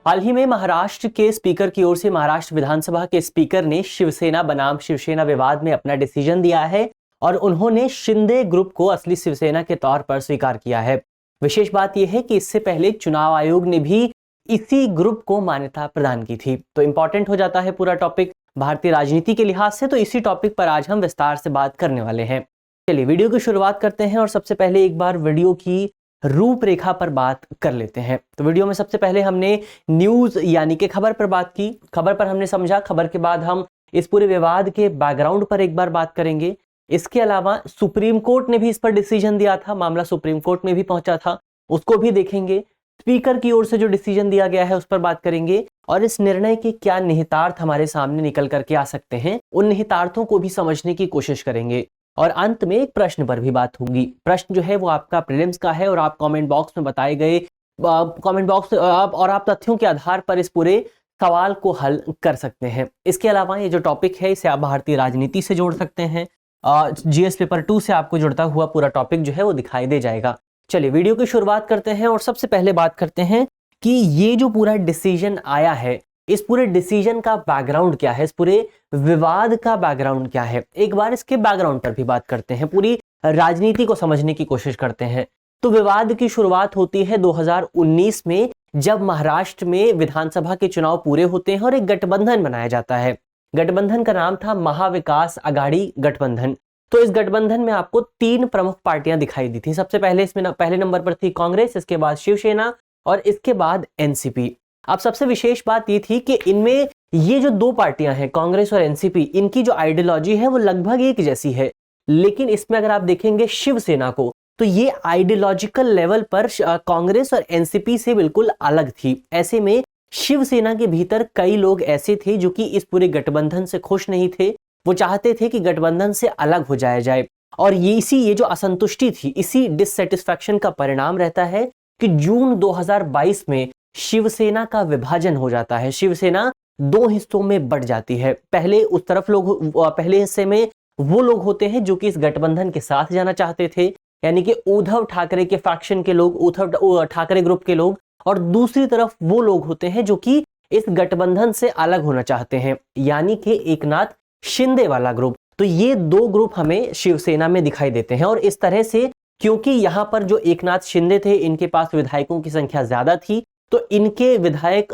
हाल ही में महाराष्ट्र के स्पीकर की ओर से महाराष्ट्र विधानसभा के स्पीकर ने शिवसेना बनाम शिवसेना विवाद में अपना डिसीजन दिया है और उन्होंने शिंदे ग्रुप को असली शिवसेना के तौर पर स्वीकार किया है। विशेष बात यह है कि इससे पहले चुनाव आयोग ने भी इसी ग्रुप को मान्यता प्रदान की थी। तो इंपॉर्टेंट हो जाता है पूरा टॉपिक भारतीय राजनीति के लिहाज से। तो इसी टॉपिक पर आज हम विस्तार से बात करने वाले हैं। चलिए वीडियो की शुरुआत करते हैं और सबसे पहले एक बार वीडियो की रूपरेखा पर बात कर लेते हैं। तो वीडियो में सबसे पहले हमने न्यूज यानी कि खबर पर बात की, खबर पर हमने समझा, खबर के बाद हम इस पूरे विवाद के बैकग्राउंड पर एक बार बात करेंगे। इसके अलावा सुप्रीम कोर्ट ने भी इस पर डिसीजन दिया था, मामला सुप्रीम कोर्ट में भी पहुंचा था, उसको भी देखेंगे। स्पीकर की ओर से जो डिसीजन दिया गया है उस पर बात करेंगे और इस निर्णय के क्या निहितार्थ हमारे सामने निकल करके आ सकते हैं, उन निहितार्थों को भी समझने की कोशिश करेंगे। और अंत में एक प्रश्न पर भी बात होगी। प्रश्न जो है वो आपका प्रीलिम्स का है और आप कमेंट बॉक्स में बताए गए कमेंट बॉक्स और आप तथ्यों के आधार पर इस पूरे सवाल को हल कर सकते हैं। इसके अलावा ये जो टॉपिक है इसे आप भारतीय राजनीति से जोड़ सकते हैं। जीएस पेपर 2 से आपको जुड़ता हुआ पूरा टॉपिक जो है वो दिखाई दे जाएगा। चलिए वीडियो की शुरुआत करते हैं और सबसे पहले बात करते हैं कि ये जो पूरा डिसीजन आया है, इस पूरे डिसीजन का बैकग्राउंड क्या है, इस पूरे विवाद का बैकग्राउंड क्या है। एक बार इसके बैकग्राउंड पर भी बात करते हैं, पूरी राजनीति को समझने की कोशिश करते हैं। तो विवाद की शुरुआत होती है 2019 में, जब महाराष्ट्र में विधानसभा के चुनाव पूरे होते हैं और एक गठबंधन बनाया जाता है। गठबंधन का नाम था महाविकास अघाड़ी गठबंधन। तो इस गठबंधन में आपको 3 प्रमुख पार्टियां दिखाई दी थी। सबसे पहले इसमें पहले नंबर पर थी कांग्रेस, इसके बाद शिवसेना और इसके बाद एनसीपी। अब सबसे विशेष बात ये थी कि इनमें ये जो 2 पार्टियां हैं कांग्रेस और एनसीपी, इनकी जो आइडियोलॉजी है वो लगभग एक जैसी है। लेकिन इसमें अगर आप देखेंगे शिवसेना को, तो ये आइडियोलॉजिकल लेवल पर कांग्रेस और एनसीपी से बिल्कुल अलग थी। ऐसे में शिवसेना के भीतर कई लोग ऐसे थे जो कि इस पूरे गठबंधन से खुश नहीं थे। वो चाहते थे कि गठबंधन से अलग हो जाया जाए और ये जो असंतुष्टि थी, इसी डिससेटिस्फैक्शन का परिणाम रहता है कि जून 2022 में शिवसेना का विभाजन हो जाता है। शिवसेना 2 हिस्सों में बंट जाती है। पहले उस तरफ लोग, पहले हिस्से में वो लोग होते हैं जो कि इस गठबंधन के साथ जाना चाहते थे, यानी कि उद्धव ठाकरे के फैक्शन के लोग, उद्धव ठाकरे ग्रुप के लोग, और दूसरी तरफ वो लोग होते हैं जो कि इस गठबंधन से अलग होना चाहते हैं, यानी कि एकनाथ शिंदे वाला ग्रुप। तो ये 2 ग्रुप हमें शिवसेना में दिखाई देते हैं। और इस तरह से क्योंकि यहां पर जो एकनाथ शिंदे थे, इनके पास विधायकों की संख्या ज्यादा थी, तो इनके विधायक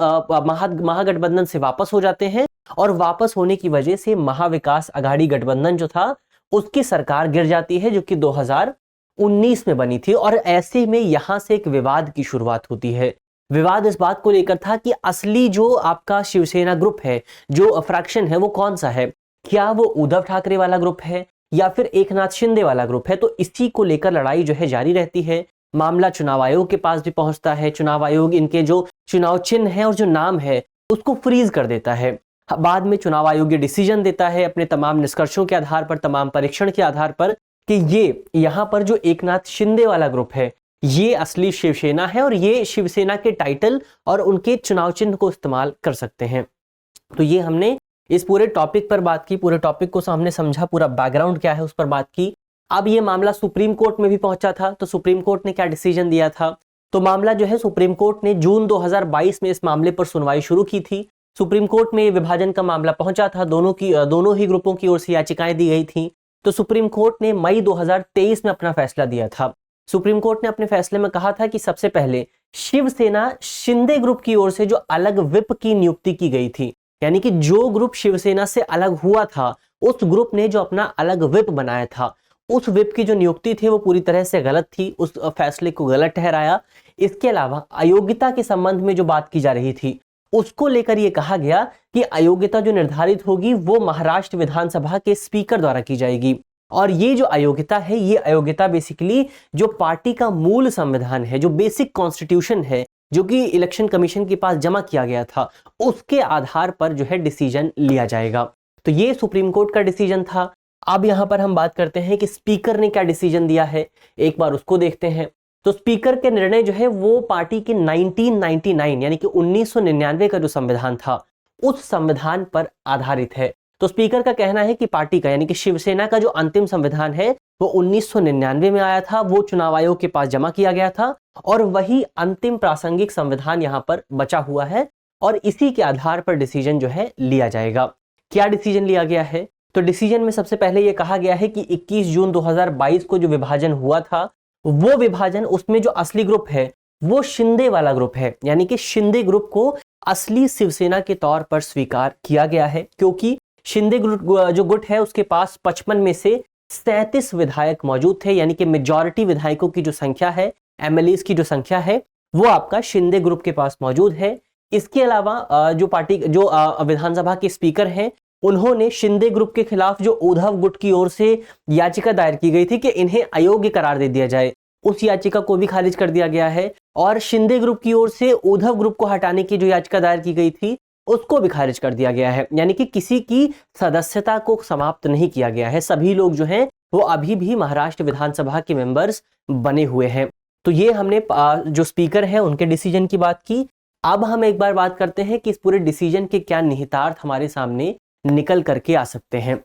महागठबंधन से वापस हो जाते हैं और वापस होने की वजह से महाविकास अघाड़ी गठबंधन जो था उसकी सरकार गिर जाती है, जो कि 2019 में बनी थी। और ऐसे में यहां से एक विवाद की शुरुआत होती है। विवाद इस बात को लेकर था कि असली जो आपका शिवसेना ग्रुप है, जो फ्रैक्शन है, वो कौन सा है। क्या वो उद्धव ठाकरे वाला ग्रुप है या फिर एकनाथ शिंदे वाला ग्रुप है। तो इसी को लेकर लड़ाई जो है जारी रहती है। मामला चुनाव आयोग के पास भी पहुंचता है। चुनाव आयोग इनके जो चुनाव चिन्ह है और जो नाम है उसको फ्रीज कर देता है। बाद में चुनाव आयोग ये डिसीजन देता है अपने तमाम निष्कर्षों के आधार पर, तमाम परीक्षण के आधार पर, कि ये यहां पर जो एकनाथ शिंदे वाला ग्रुप है ये असली शिवसेना है और ये शिवसेना के टाइटल और उनके चुनाव चिन्ह को इस्तेमाल कर सकते हैं। तो ये हमने इस पूरे टॉपिक पर बात की, पूरे टॉपिक को हमने समझा, पूरा बैकग्राउंड क्या है उस पर बात की। अब ये मामला सुप्रीम कोर्ट में भी पहुंचा था। तो सुप्रीम कोर्ट ने क्या डिसीजन दिया था। तो मामला जो है सुप्रीम कोर्ट ने जून 2022 में इस मामले पर सुनवाई शुरू की थी। सुप्रीम कोर्ट में विभाजन का मामला पहुंचा था। दोनों ही ग्रुपों की ओर से याचिकाएं दी गई थी। तो सुप्रीम कोर्ट ने मई 2023 में अपना फैसला दिया था। सुप्रीम कोर्ट ने अपने फैसले में कहा था कि सबसे पहले शिवसेना शिंदे ग्रुप की ओर से जो अलग विप की नियुक्ति की गई थी, यानी कि जो ग्रुप शिवसेना से अलग हुआ था, उस ग्रुप ने जो अपना अलग विप बनाया था, उस विप की जो नियुक्ति थी वो पूरी तरह से गलत थी। उस फैसले को गलत ठहराया। इसके अलावा अयोग्यता के संबंध में जो बात की जा रही थी उसको लेकर यह कहा गया कि अयोग्यता जो निर्धारित होगी वो महाराष्ट्र विधानसभा के स्पीकर द्वारा की जाएगी। और ये जो अयोग्यता है, ये अयोग्यता बेसिकली जो पार्टी का मूल संविधान है, जो बेसिक कॉन्स्टिट्यूशन है, जो कि इलेक्शन कमीशन के पास जमा किया गया था, उसके आधार पर जो है डिसीजन लिया जाएगा। तो ये सुप्रीम कोर्ट का डिसीजन था। अब यहां पर हम बात करते हैं कि स्पीकर ने क्या डिसीजन दिया है, एक बार उसको देखते हैं। तो स्पीकर के निर्णय जो है वो पार्टी के 1999 यानी कि 1999 का जो संविधान था उस संविधान पर आधारित है। तो स्पीकर का कहना है कि पार्टी का यानी कि शिवसेना का जो अंतिम संविधान है वो 1999 में आया था, वो चुनाव आयोग के पास जमा किया गया था और वही अंतिम प्रासंगिक संविधान यहां पर बचा हुआ है और इसी के आधार पर डिसीजन जो है लिया जाएगा। क्या डिसीजन लिया गया है? तो डिसीजन में सबसे पहले यह कहा गया है कि 21 जून 2022 को जो विभाजन हुआ था, वो विभाजन, उसमें जो असली ग्रुप है वो शिंदे वाला ग्रुप है, यानी कि शिंदे ग्रुप को असली शिवसेना के तौर पर स्वीकार किया गया है, क्योंकि शिंदे ग्रुप जो गुट है उसके पास 55 में से 37 विधायक मौजूद थे, यानी कि मेजॉरिटी विधायकों की जो संख्या है, एमएलएस की जो संख्या है, वो आपका शिंदे ग्रुप के पास मौजूद है। इसके अलावा जो पार्टी जो विधानसभा के स्पीकर हैं, उन्होंने शिंदे ग्रुप के खिलाफ जो उद्धव गुट की ओर से याचिका दायर की गई थी कि इन्हें अयोग्य करार दे दिया जाए, उस याचिका को भी खारिज कर दिया गया है। और शिंदे ग्रुप की ओर से उद्धव ग्रुप को हटाने की जो याचिका दायर की गई थी, उसको भी खारिज कर दिया गया है। यानी कि किसी की सदस्यता को समाप्त नहीं किया गया है, सभी लोग जो हैं वो अभी भी महाराष्ट्र विधानसभा के मेंबर्स बने हुए हैं। तो ये हमने जो स्पीकर हैं उनके डिसीजन की बात की। अब हम एक बार बात करते हैं कि इस पूरे डिसीजन के क्या निहितार्थ हमारे सामने निकल करके आ सकते हैं।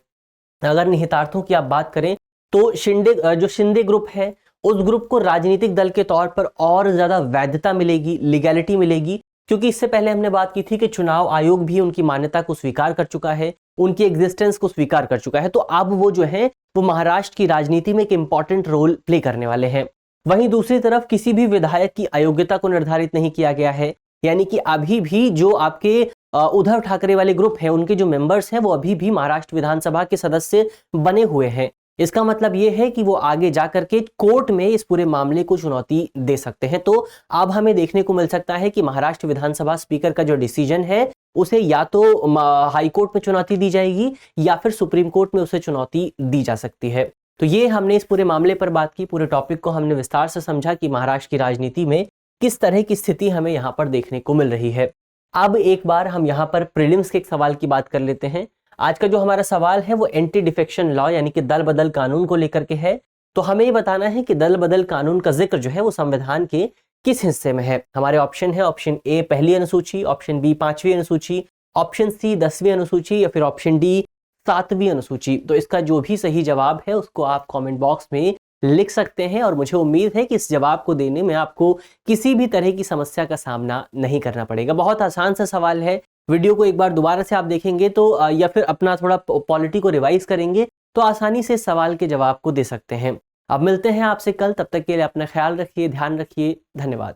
अगर निहितार्थों की आप बात करें तो जो शिंदे ग्रुप है, उस ग्रुप को राजनीतिक दल के तौर पर और ज्यादा वैधता मिलेगी, लीगैलिटी मिलेगी, क्योंकि इससे पहले हमने बात की थी कि चुनाव आयोग भी उनकी मान्यता को स्वीकार कर चुका है, उनकी एग्जिस्टेंस को स्वीकार कर चुका है। तो अब वो जो है वो महाराष्ट्र की राजनीति में एक इंपॉर्टेंट रोल प्ले करने वाले हैं। वहीं दूसरी तरफ किसी भी विधायक की अयोग्यता को निर्धारित नहीं किया गया है, यानी कि अभी भी जो आपके उद्धव ठाकरे वाले ग्रुप हैं, उनके जो मेंबर्स हैं वो अभी भी महाराष्ट्र विधानसभा के सदस्य बने हुए हैं। इसका मतलब ये है कि वो आगे जाकर के कोर्ट में इस पूरे मामले को चुनौती दे सकते हैं। तो अब हमें देखने को मिल सकता है कि महाराष्ट्र विधानसभा स्पीकर का जो डिसीजन है उसे या तो हाई कोर्ट में चुनौती दी जाएगी या फिर सुप्रीम कोर्ट में उसे चुनौती दी जा सकती है। तो ये हमने इस पूरे मामले पर बात की, पूरे टॉपिक को हमने विस्तार से समझा कि महाराष्ट्र की राजनीति में किस तरह की स्थिति हमें यहाँ पर देखने को मिल रही है। अब एक बार हम यहाँ पर प्रीलिम्स के एक सवाल की बात कर लेते हैं। आज का जो हमारा सवाल है वो एंटी डिफेक्शन लॉ यानी कि दल बदल कानून को लेकर के है। तो हमें ये बताना है कि दल बदल कानून का जिक्र जो है वो संविधान के किस हिस्से में है। हमारे ऑप्शन है, ऑप्शन ए पहली अनुसूची, ऑप्शन बी 5वीं अनुसूची, ऑप्शन सी 10वीं अनुसूची या फिर ऑप्शन डी 7वीं अनुसूची। तो इसका जो भी सही जवाब है उसको आप कमेंट बॉक्स में लिख सकते हैं और मुझे उम्मीद है कि इस जवाब को देने में आपको किसी भी तरह की समस्या का सामना नहीं करना पड़ेगा। बहुत आसान सा सवाल है। वीडियो को एक बार दोबारा से आप देखेंगे तो या फिर अपना थोड़ा पॉलिटी को रिवाइज करेंगे तो आसानी से इस सवाल के जवाब को दे सकते हैं। अब मिलते हैं आपसे कल, तब तक के लिए अपना ख्याल रखिए, ध्यान रखिए, धन्यवाद।